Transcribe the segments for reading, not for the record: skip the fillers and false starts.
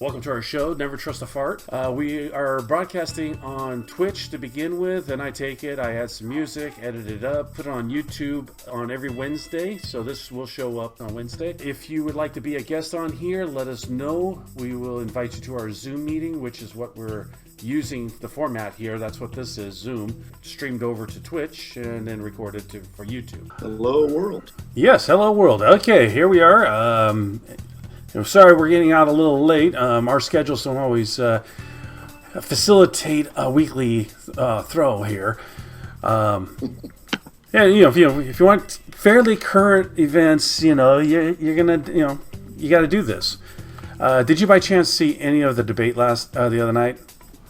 Welcome to our show, Never Trust a Fart. We are broadcasting on Twitch to begin with, and I take it, I had some music, edited it up, put it on YouTube on every Wednesday, so this will show up on Wednesday. If you would like to be a guest on here, let us know. We will invite you to our Zoom meeting, which is what we're using the format here. That's what this is, Zoom, streamed over to Twitch and then recorded for YouTube. Hello, world. Yes, hello, world. Okay, here we are. I'm sorry we're getting out a little late. Our schedules don't always facilitate a weekly throw here. Yeah, if you want fairly current events, you're gonna, you got to do this. Did you by chance see any of the debate the other night?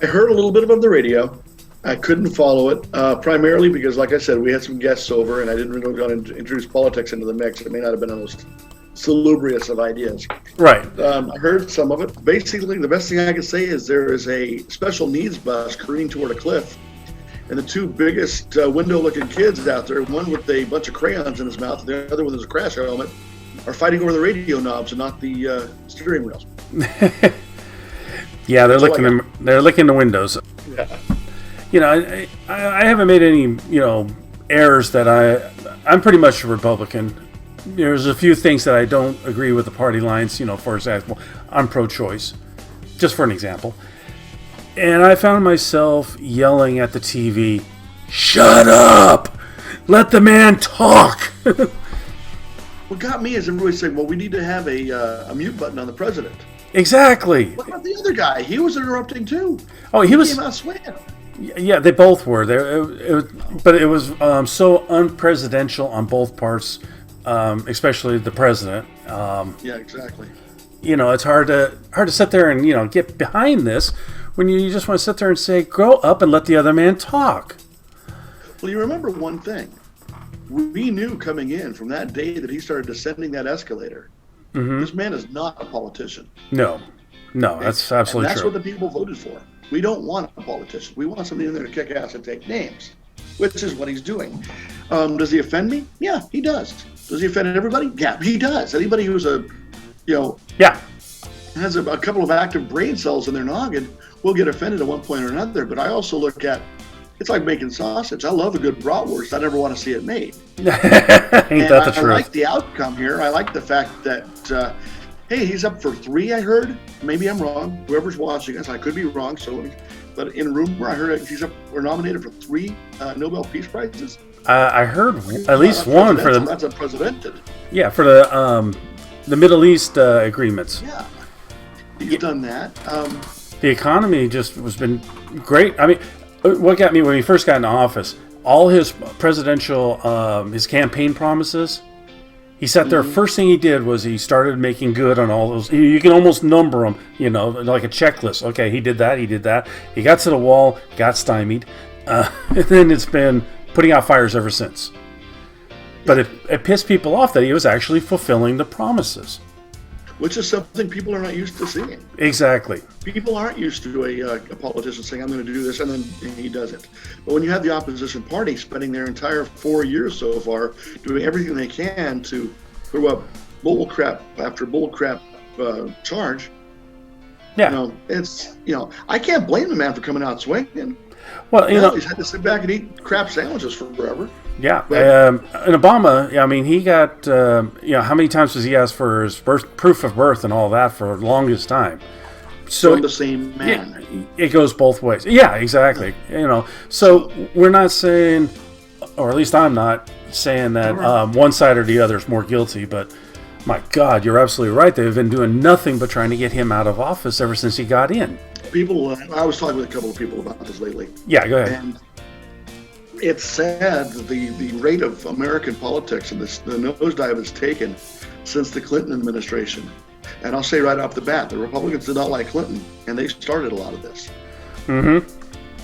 I heard a little bit about the radio. I couldn't follow it, primarily because, like I said, we had some guests over, and I didn't really want to introduce politics into the mix. It may not have been the most salubrious of ideas. Right. I heard some of it. Basically, the best thing I can say is there is a special needs bus careening toward a cliff, and the two biggest window-looking kids out there, one with a bunch of crayons in his mouth, and the other with his crash helmet, are fighting over the radio knobs and not the steering wheels. Yeah, they're licking the windows. Yeah. I haven't made any errors that I'm pretty much a Republican. There's a few things that I don't agree with the party lines. For example, I'm pro-choice, just for an example. And I found myself yelling at the TV, "Shut up! Let the man talk!" What got me is everybody saying, "Well, we need to have a mute button on the president." Exactly. What about the other guy? He was interrupting too. Oh, he was. Came out swinging. Yeah, they both were. But it was so unpresidential on both parts, especially the president. Yeah, exactly. It's hard to sit there and get behind this when you just want to sit there and say, "Grow up and let the other man talk." Well, you remember one thing. We knew coming in from that day that he started descending that escalator. Mm-hmm. This man is not a politician. No, that's absolutely true. That's true. what the people voted for. We don't want a politician. We want somebody in there to kick ass and take names, which is what he's doing. Does he offend me? Yeah, he does. Does he offend everybody? Yeah, he does. Anybody who's has a couple of active brain cells in their noggin will get offended at one point or another. But I also look at, it's like making sausage. I love a good bratwurst. I never want to see it made. Ain't that the truth? I like the outcome here. I like the fact that, hey, he's up for 3, I heard. Maybe I'm wrong. Whoever's watching us, I could be wrong. But in rumor, I heard we're nominated for 3 Nobel Peace Prizes. I heard at least one for the. That's unprecedented. Yeah, for the Middle East agreements. Yeah, he's done that. The economy just has been great. I mean, what got me when he first got into office, all his presidential, his campaign promises, he sat there, first thing he did was he started making good on all those. You can almost number them, like a checklist. Okay, he did that. He got to the wall, got stymied, and then it's been putting out fires ever since. But it pissed people off that he was actually fulfilling the promises. Which is something people are not used to seeing. Exactly. People aren't used to a politician saying, "I'm going to do this," and then he does it. But when you have the opposition party spending their entire 4 years so far doing everything they can to throw up bullcrap after bullcrap charge, it's I can't blame the man for coming out swinging. Well, he's had to sit back and eat crap sandwiches forever. Yeah, and Obama, I mean, he got, how many times was he asked for his proof of birth and all that for the longest time? So from the same man. It goes both ways. Yeah, Exactly. So we're not saying, or at least I'm not saying that one side or the other is more guilty, but my God, you're absolutely right. They've been doing nothing but trying to get him out of office ever since he got in. I was talking with a couple of people about this lately. Yeah, go ahead. And it's sad the rate of American politics and the nosedive it's taken since the Clinton administration. And I'll say right off the bat, the Republicans did not like Clinton, and they started a lot of this. Mm-hmm.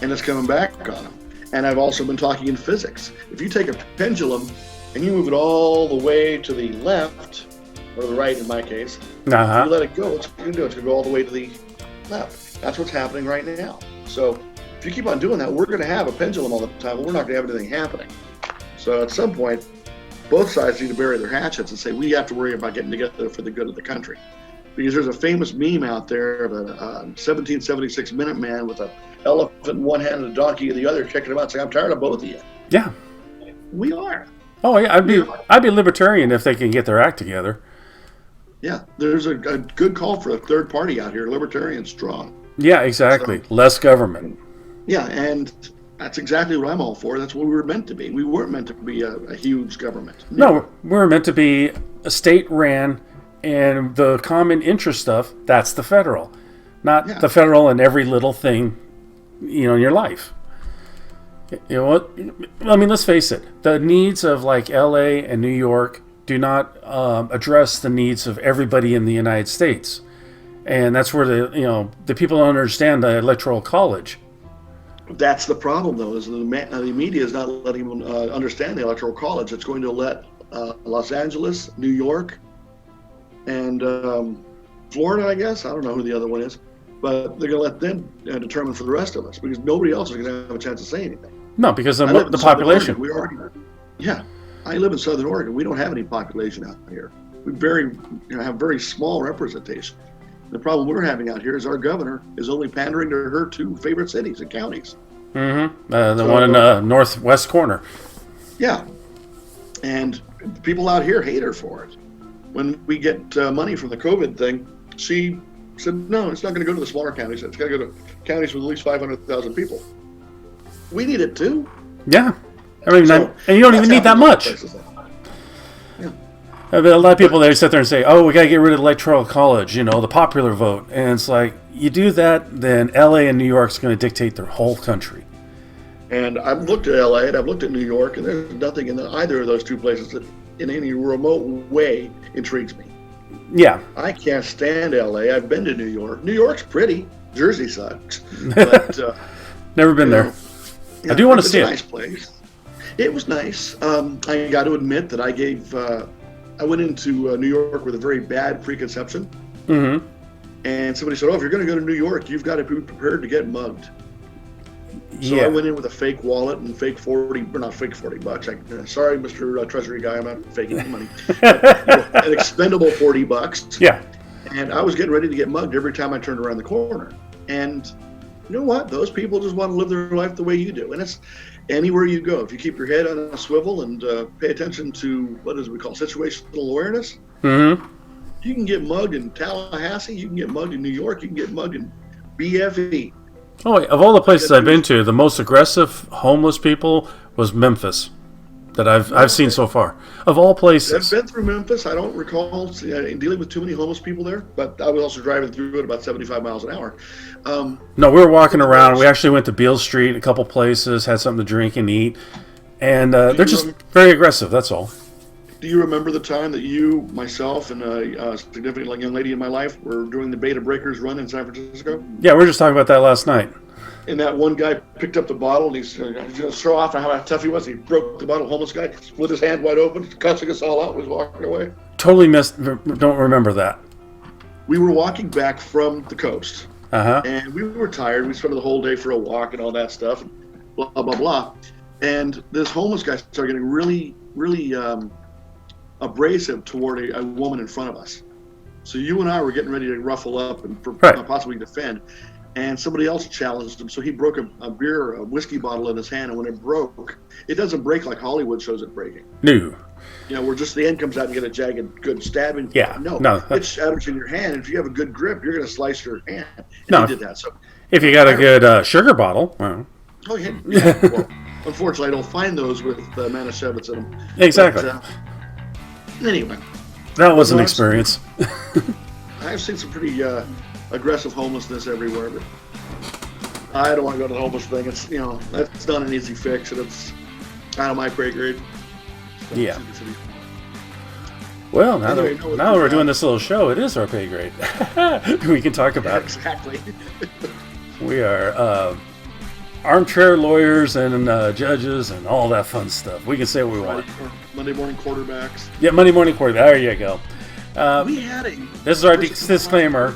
And it's coming back on them. And I've also been talking in physics. If you take a pendulum and you move it all the way to the left, or the right in my case, you let it go, what's it going to do? It's going to go all the way to the left. That's what's happening right now. So if you keep on doing that, we're going to have a pendulum all the time, but we're not going to have anything happening. So at some point, both sides need to bury their hatchets and say, we have to worry about getting together for the good of the country. Because there's a famous meme out there of a 1776 Minuteman with an elephant in one hand and a donkey in the other, checking them out, saying, "I'm tired of both of you." Yeah, we are. Oh yeah, I'd be libertarian if they can get their act together. Yeah, there's a good call for a third party out here, libertarian strong. Yeah, exactly. So, less government. Yeah, and that's exactly what I'm all for. That's what we were meant to be. We weren't meant to be a huge government. No, we were meant to be a state-ran, and the common interest stuff, that's the federal. Not the federal and every little thing, in your life. You know what? I mean, let's face it. The needs of like L.A. and New York do not address the needs of everybody in the United States. And that's where the people don't understand the Electoral College. That's the problem, though, is the media is not letting them understand the Electoral College. It's going to let Los Angeles, New York, and Florida, I guess. I don't know who the other one is. But they're going to let them determine for the rest of us, because nobody else is going to have a chance to say anything. No, because of the population. I live in Southern Oregon. We don't have any population out here. We have very small representation. The problem we're having out here is our governor is only pandering to her two favorite cities and counties. Mm-hmm. The one in the northwest corner. Yeah. And people out here hate her for it. When we get money from the COVID thing, she said, no, it's not going to go to the smaller counties. It's got to go to counties with at least 500,000 people. We need it too. Yeah. I mean, and you don't even need that much. Yeah. I mean, a lot of people, they sit there and say, oh, we got to get rid of the Electoral College, the popular vote. And it's like, you do that, then LA and New York's going to dictate their whole country. And I've looked at LA and I've looked at New York, and there's nothing in either of those two places that in any remote way intrigues me. Yeah. I can't stand LA. I've been to New York. New York's pretty. Jersey sucks. But, never been there. I do want to see it. It's a nice place. It was nice. I got to admit that I went into New York with a very bad preconception. Mm-hmm. And somebody said, if you're going to go to New York, you've got to be prepared to get mugged. So I went in with a fake wallet and fake not fake $40. Sorry, Mr. Treasury guy, I'm not faking any money. An expendable $40. Yeah. And I was getting ready to get mugged every time I turned around the corner. And you know what? Those people just want to live their life the way you do. And it's anywhere you go. If you keep your head on a swivel and pay attention to what we call situational awareness, mm-hmm. You can get mugged in Tallahassee, you can get mugged in New York, you can get mugged in BFE. Oh, of all the places I've been to, the most aggressive homeless people was Memphis that I've seen so far. Of all places. I've been through Memphis. I don't recall dealing with too many homeless people there, but I was also driving through at about 75 miles an hour. No, we were walking around. We actually went to Beale Street, a couple places, had something to drink and eat. And they're just very aggressive, that's all. Do you remember the time that you, myself, and a significant young lady in my life were doing the Beta Breakers run in San Francisco? Yeah, we were just talking about that last night. And that one guy picked up the bottle, and he's going to show off how tough he was. He broke the bottle, homeless guy, split his hand wide open, cussing us all out, was walking away. Totally don't remember that. We were walking back from the coast, uh-huh. And we were tired. We spent the whole day for a walk and all that stuff, and blah, blah, blah. And this homeless guy started getting really, really abrasive toward a woman in front of us. So you and I were getting ready to ruffle up and possibly defend. And somebody else challenged him, so he broke a whiskey bottle in his hand, and when it broke, it doesn't break like Hollywood shows it breaking. No. Where just the end comes out and you get a jagged, good stabbing. Yeah. No. It shatters in your hand, and if you have a good grip, you're going to slice your hand. And he did that. So if you got a good sugar bottle. Well. Oh, yeah. Well, unfortunately, I don't find those with Manischewitz in them. Exactly. But, anyway. That was an experience. I've seen some pretty aggressive homelessness everywhere, but I don't want to go to the homeless thing. It's that's not an easy fix, and it's out of my pay grade. Yeah. Well, now that we're doing this little show, it is our pay grade. We can talk about it. Exactly. We are armchair lawyers and judges and all that fun stuff. We can say what we want. Monday morning quarterbacks. Yeah, Monday morning quarterback. There you go. This is our disclaimer,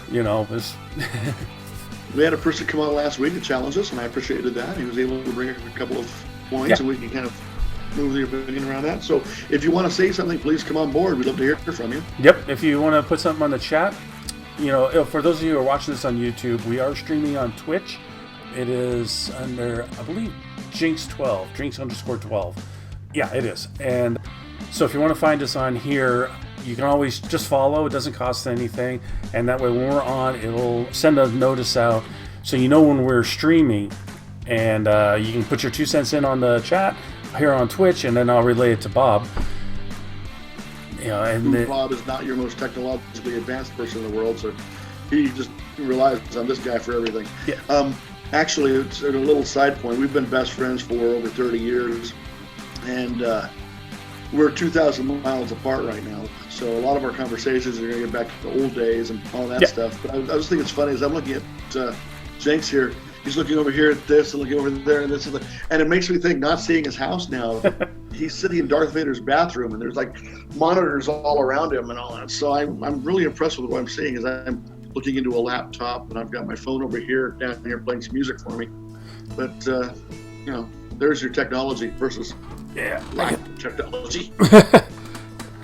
We had a person come on last week to challenge us, and I appreciated that. He was able to bring a couple of points, and we can kind of move the opinion around that. So if you want to say something, please come on board. We'd love to hear from you. Yep. If you want to put something on the chat, for those of you who are watching this on YouTube, we are streaming on Twitch. It is under, I believe, Jinx12, Jinx_12. Yeah, it is. And so if you want to find us on here, you can always just follow. It doesn't cost anything. And that way when we're on, it'll send a notice out so you know when we're streaming. And you can put your 2 cents in on the chat here on Twitch, and then I'll relay it to Bob. Bob is not your most technologically advanced person in the world, so he just relies on this guy for everything. Yeah. Actually, it's a little side point. We've been best friends for over 30 years, and we're 2,000 miles apart right now. So a lot of our conversations are going to get back to the old days and all that stuff. But I just think it's funny as I'm looking at Jenks here. He's looking over here at this and looking over there and this and it makes me think, not seeing his house now, he's sitting in Darth Vader's bathroom and there's like monitors all around him and all that. So I'm really impressed with what I'm seeing as I'm looking into a laptop and I've got my phone over here down here playing some music for me. But there's your technology versus technology.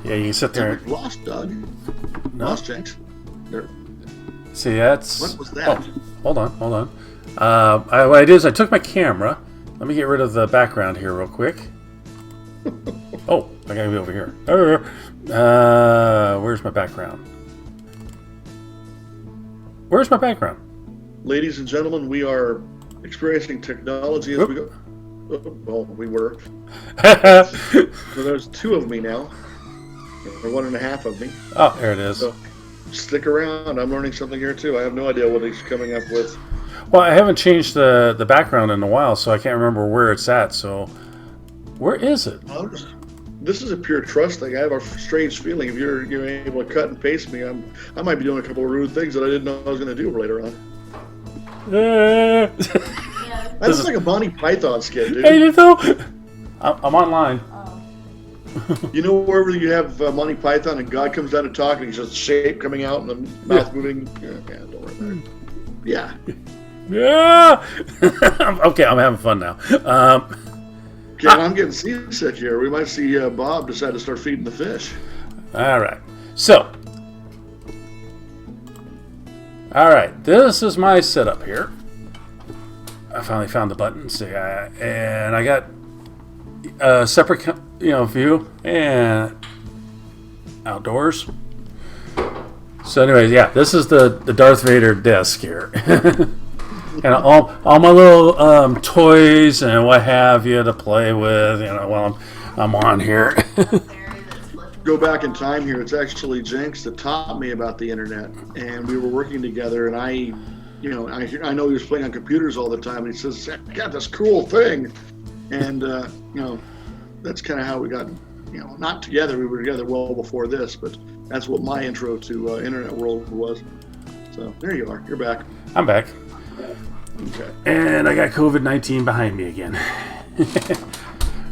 Yeah, you can sit there. Lost, Doug. No. Lost, Jenks. There. See, that's. What was that? Oh, hold on. What I did is I took my camera. Let me get rid of the background here real quick. Oh, I gotta be over here. Where's my background? Where's my background? Ladies and gentlemen, we are experiencing technology as we go. Well, we were. So there's 2 of me now. Or 1.5 of me. Oh, there it is. So stick around. I'm learning something here too. I have no idea what he's coming up with. Well, I haven't changed the background in a while, so I can't remember where it's at. So, where is it? This is a pure trust thing. I have a strange feeling if you're able to cut and paste me, I might be doing a couple of rude things that I didn't know I was going to do later on. That's like a Monty Python skit, dude. Hey, you know, I'm online. You know, wherever you have Monty Python and God comes down to talk and he's just shape coming out and the mouth moving. Yeah, don't worry about it. Yeah. Yeah. Okay, I'm having fun now. Okay, I'm getting seasick here. We might see Bob decide to start feeding the fish. All right. So, this is my setup here. I finally found the button. See, and I got a separate, view and outdoors. So, anyways, yeah, this is the Darth Vader desk here. And all my little toys and what have you to play with, while I'm on here. Go back in time here. It's actually Jenks that taught me about the internet, and we were working together. And I know he was playing on computers all the time. And he says, "I got this cool thing," and that's kind of how we got, not together. We were together well before this, but that's what my intro to internet world was. So there you are. You're back. I'm back. Okay. And I got COVID-19 behind me again.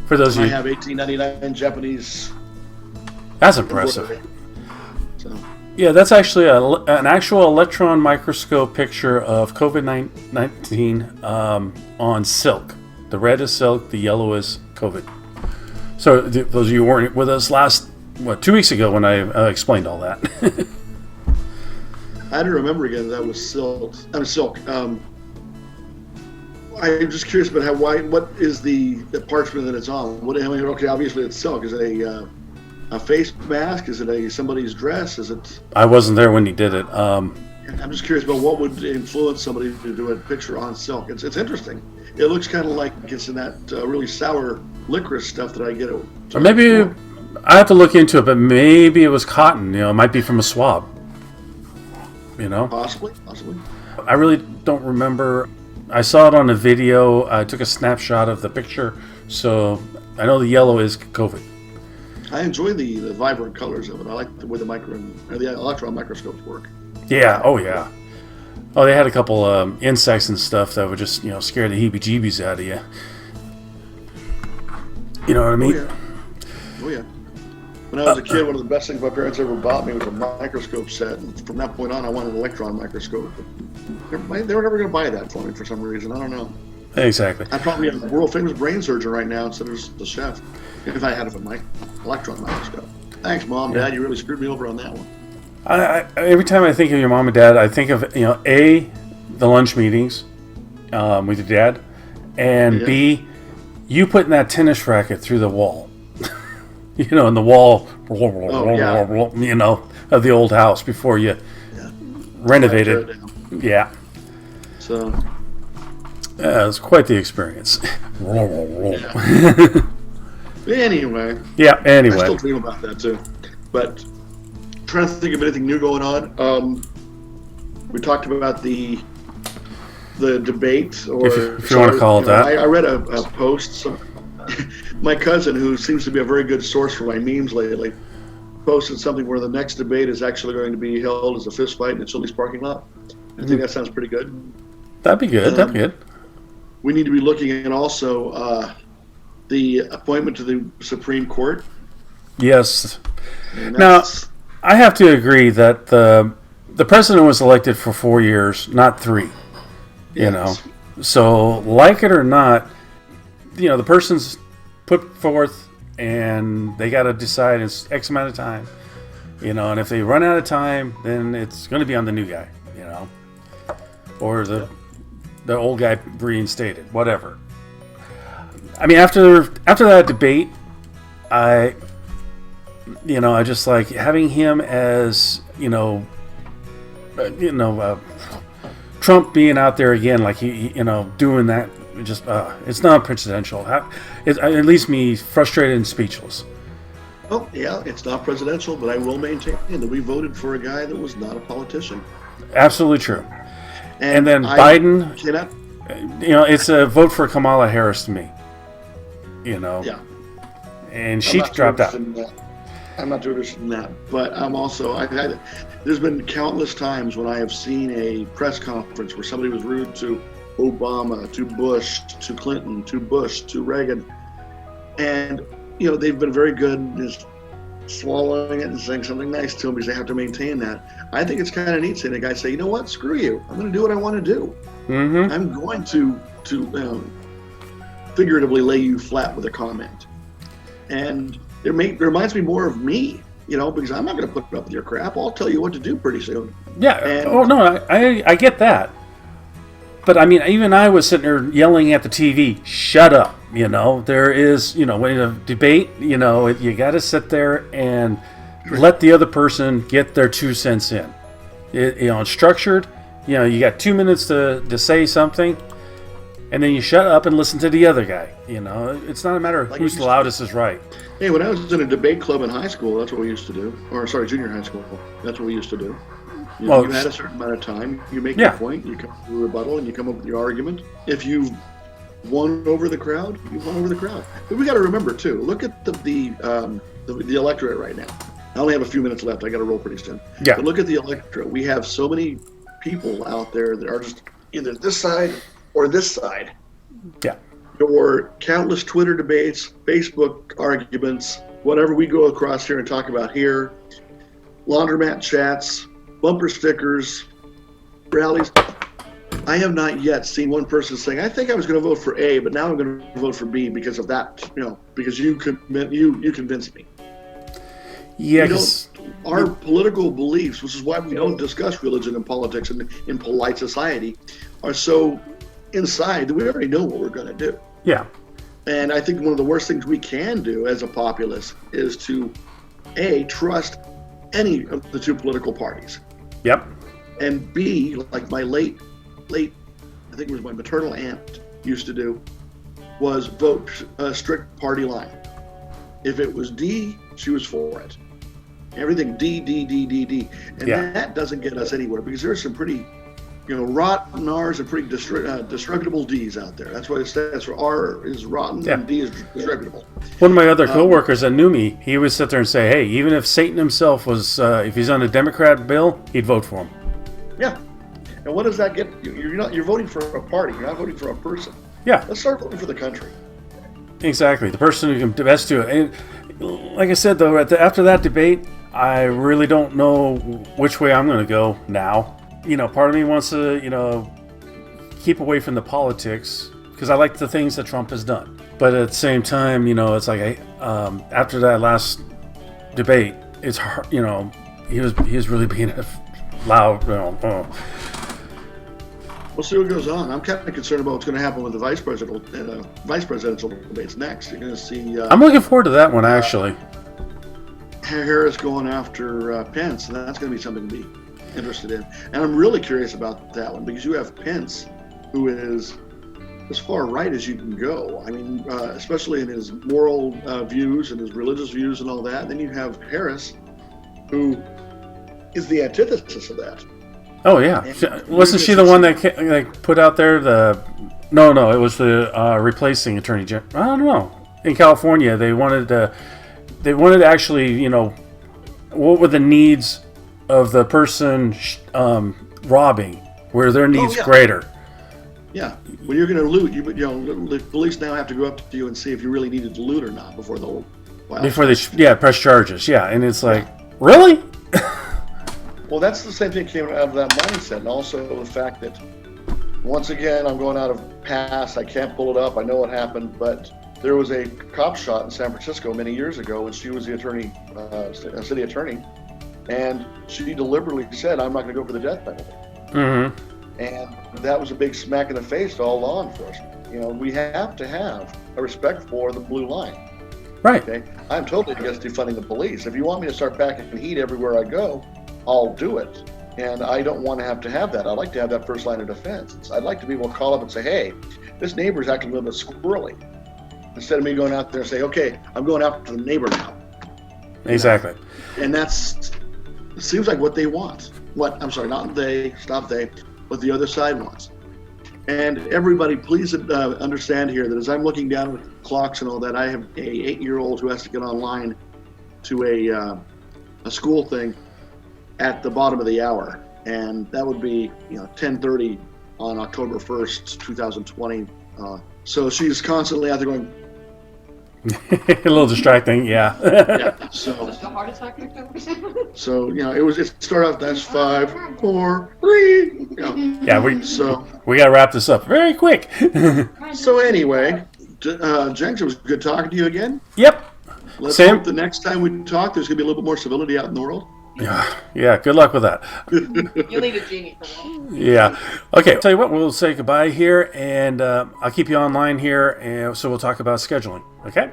For those of you, I have 1899 Japanese. That's impressive. So. Yeah, that's actually an actual electron microscope picture of COVID-19 on silk. The red is silk, the yellow is COVID. So those of you who weren't with us 2 weeks ago when I explained all that. I had to remember again that was silk. Silk. I'm just curious about what is the parchment that it's on? Okay, obviously it's silk. Is it a face mask? Is it somebody's dress? Is it? I wasn't there when he did it. I'm just curious about what would influence somebody to do a picture on silk. It's interesting. It looks kind of like it's in that really sour licorice stuff that I get. Or maybe I have to look into it, but maybe it was cotton. It might be from a swab. Possibly. I really don't remember. I saw it on a video. I took a snapshot of the picture, so I know the yellow is COVID. I enjoy the vibrant colors of it. I like the way the electron microscopes work. Yeah. Oh, yeah. Oh, they had a couple insects and stuff that would just scare the heebie-jeebies out of you. You know what I mean? Oh yeah. When I was a kid, one of the best things my parents ever bought me was a microscope set, and from that point on, I wanted an electron microscope. They were never going to buy that for me for some reason. I don't know. Exactly. I'd probably be a world-famous brain surgeon right now instead of the chef if I had an electron microscope. Thanks, Mom, Dad. You really screwed me over on that one. Every time I think of your mom and dad, I think of, A, the lunch meetings with your dad, and B, you putting that tennis racket through the wall. In the wall, of the old house before you renovated. Yeah. So. Yeah, it was quite the experience. Anyway. Yeah, anyway. I still dream about that too. But trying to think of anything new going on. We talked about the debate, or if you want to call it that. I read a post. My cousin, who seems to be a very good source for my memes lately, posted something where the next debate is actually going to be held as a fist fight in a Chili's parking lot. I think that sounds pretty good. That'd be good. We need to be looking at also the appointment to the Supreme Court. Yes. Now, I have to agree that the president was elected for 4 years, not 3. Yes. So, like it or not, the person's put forth and they got to decide in X amount of time. And if they run out of time, then it's going to be on the new guy, or the old guy reinstated, whatever. I mean, after that debate, I just like having him as, Trump being out there again, like he doing that. Just it's not presidential. It leaves me frustrated and speechless. Oh yeah, it's not presidential, but I will maintain that we voted for a guy that was not a politician. Absolutely true. And then Biden, it's a vote for Kamala Harris to me. Yeah. And she dropped out. I'm not too interested in that, but I'm also there's been countless times when I have seen a press conference where somebody was rude to Obama, to Bush, to Clinton, to Bush, to Reagan, and they've been very good in just swallowing it and saying something nice to them because they have to maintain that. I think it's kind of neat seeing a guy say, you know what, screw you, I'm going to do what I want to do. Mm-hmm. I'm going to figuratively lay you flat with a comment, and it reminds me more of me, because I'm not going to put up with your crap. I'll tell you what to do pretty soon. Yeah. I get that. But I mean, even I was sitting there yelling at the TV, shut up. There is, when a debate, you got to sit there and let the other person get their 2 cents in. It's structured. You got 2 minutes to say something, and then you shut up and listen to the other guy. It's not a matter of who's the loudest is right. Hey, when I was in a debate club in high school, that's what we used to do. Or junior high school. That's what we used to do. You had a certain amount of time. You make your point, you come to a rebuttal, and you come up with your argument. If you won over the crowd, you won over the crowd. But we got to remember too. Look at the electorate right now. I only have a few minutes left. I got to roll pretty soon. Yeah. But look at the electorate. We have so many people out there that are just either this side or this side. Yeah. Or countless Twitter debates, Facebook arguments, whatever we go across here and talk about here, laundromat chats, bumper stickers, rallies. I have not yet seen one person saying, I think I was going to vote for A, but now I'm going to vote for B because of that, because you convinced me. Yes. Our political beliefs, which is why we don't discuss religion and politics in polite society, are so inside that we already know what we're going to do. Yeah. And I think one of the worst things we can do as a populace is to, A, trust any of the 2 political parties. Yep. And B, like my late, I think it was my maternal aunt used to do, was vote a strict party line. If it was D, she was for it. Everything D. And that doesn't get us anywhere because there's some pretty, rotten R's and pretty destructible D's out there. That's what it stands for. R is rotten and D is destructible. One of my other coworkers that knew me, he would sit there and say, hey, even if Satan himself was, if he's on a Democrat bill, he'd vote for him. Yeah. And what does that get you? You're voting for a party. You're not voting for a person. Yeah. Let's start voting for the country. Exactly. The person who can best do it. And like I said, though, after that debate, I really don't know which way I'm going to go now. Part of me wants to, keep away from the politics because I like the things that Trump has done. But at the same time, it's like after that last debate, it's hard, he was really being loud. We'll see what goes on. I'm kind of concerned about what's going to happen with the vice presidential debates next. You're going to see. I'm looking forward to that one, actually. Harris going after Pence, and that's going to be something to be interested in. And I'm really curious about that one because you have Pence, who is as far right as you can go. I mean, especially in his moral views and his religious views and all that. Then you have Harris, who is the antithesis of that. Oh yeah, wasn't she the one that put out there the? No, it was the replacing attorney general. I don't know. In California, they wanted to actually, what were the needs of the person robbing? Were their needs greater? Yeah, when you're going to loot, the police now have to go up to you and see if you really needed to loot or not before they'll press charges. Yeah, and it's like, really? Well, that's the same thing that came out of that mindset, and also the fact that once again I'm going out of past. I can't pull it up. I know what happened, but there was a cop shot in San Francisco many years ago when she was the attorney, city attorney, and she deliberately said, "I'm not going to go for the death penalty." Mm-hmm. And that was a big smack in the face to all law enforcement. We have to have a respect for the blue line. Right. Okay. I'm totally against defunding the police. If you want me to start packing heat everywhere I go, I'll do it. And I don't want to have that. I'd like to have that first line of defense. I'd like to be able to call up and say, hey, this neighbor's acting a little bit squirrely. Instead of me going out there and say, okay, I'm going after the neighbor now. Exactly. And it seems like what they want. Not they, stop they, what the other side wants. And everybody, please understand here that as I'm looking down at clocks and all that, I have a 8-year-old who has to get online to a school thing at the bottom of the hour, and that would be 10:30 on October 1st, 2020. So she's constantly out there going. A little distracting, yeah. Yeah. So. The heart attack October. So it started off. That's 5, 4, 3. Yeah, we gotta wrap this up very quick. So anyway, Jenks, it was good talking to you again. Yep. Let's hope the next time we talk, there's gonna be a little bit more civility out in the world. Yeah, good luck with that. You'll need a genie for that. Yeah. Okay, tell you what, we'll say goodbye here, and I'll keep you online here, and so we'll talk about scheduling, okay?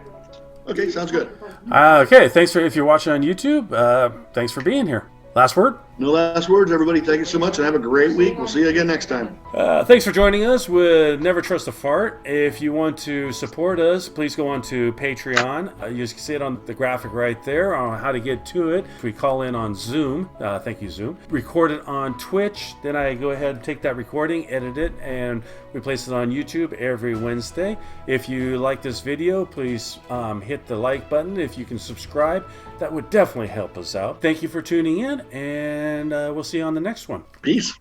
Okay, sounds good. Okay, if you're watching on YouTube, thanks for being here. Last word? No last words, everybody. Thank you so much, and have a great week. We'll see you again next time. Thanks for joining us with Never Trust a Fart. If you want to support us, please go on to Patreon. You can see it on the graphic right there on how to get to it. We call in on Zoom. Thank you, Zoom. Record it on Twitch. Then I go ahead and take that recording, edit it, and we place it on YouTube every Wednesday. If you like this video, please hit the like button. If you can subscribe, that would definitely help us out. Thank you for tuning in, and we'll see you on the next one. Peace.